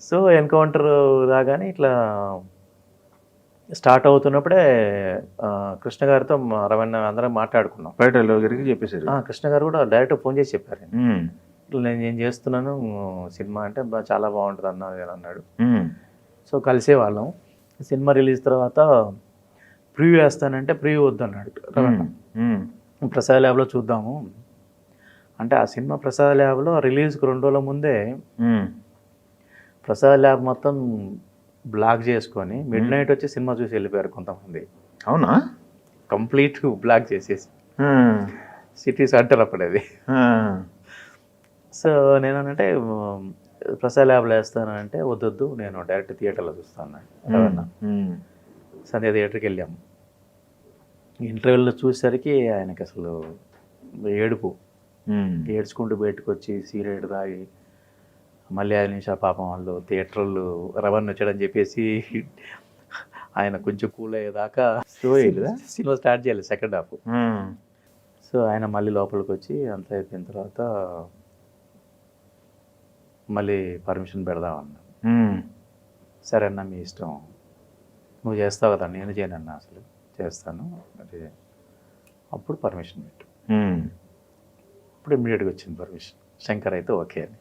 So encounter రాగానే ఇట్లా start అవుతున్నప్పుడే Krishna గారితో రవణ అందరం మాట్లాడుకున్నాం. బయట గారికి చెప్పేశారు. కృష్ణ గారు కూడా డైరెక్ట్ ఫోన్ చేసి చెప్పారు. ఉమ్, ఇట్లా నేను చేస్తున్నాను సినిమా అంటే చాలా బాగుంటుంది అని అన్నాడు. ఉమ్, సో కలిసేవాళ్ళం. సినిమా రిలీజ్ తర్వాత ప్రివ్యూ వేస్తానంటే ప్రివ్యూ వద్దన్నాడు రవణ. ఉమ్, ప్రసాద్ ల్యాబ్లో చూద్దాము అంటే ఆ సినిమా ప్రసాద్ ల్యాబ్లో రిలీజ్కి 2 రోజుల ముందే ఉమ్. ప్రసాద్ ల్యాబ్ మొత్తం బ్లాక్ చేసుకొని మిడ్ నైట్ వచ్చి సినిమా చూసి వెళ్ళిపోయారు కొంతమంది. అవునా? కంప్లీట్ బ్లాక్ చేసేసి ఉమ్, సిటీ సెంటర్ అప్పుడు అది. ఉమ్, సో నేనంటే ప్రసాద్ ల్యాబ్లో వేస్తానంటే వద్దొద్దు నేను డైరెక్ట్ థియేటర్లో చూస్తాను రవణ. ఉమ్, సంధ్య థియేటర్కి వెళ్ళాము. ఇంటర్వెల్లో చూసేసరికి ఆయనకి అసలు ఏడుపు, ఉమ్, ఏడ్చుకుంటూ బయటకు వచ్చి సిగరెట్ తాగి మళ్ళీ 5 నిమిషాలు పాపం వాళ్ళు థియేటర్లు రవణ వచ్చాడని చెప్పేసి ఆయన కొంచెం కూల్ అయ్యేదాకా సినిమా స్టార్ట్ చేయాలి సెకండ్ హాఫ్. ఉమ్, సో ఆయన మళ్ళీ లోపలికి వచ్చి అంత అయిపోయిన తర్వాత మళ్ళీ పర్మిషన్ పెడదామన్నా. ఉమ్, సరే అన్న మీ ఇష్టం, నువ్వు చేస్తావు కదా, నేను చేయనన్నా అసలు చేస్తాను మరి అప్పుడు పర్మిషన్ పెట్టు. ఉమ్. ఇప్పుడు ఇమ్మీడియట్గా వచ్చింది పర్మిషన్. శంకర్ అయితే ఓకే అని.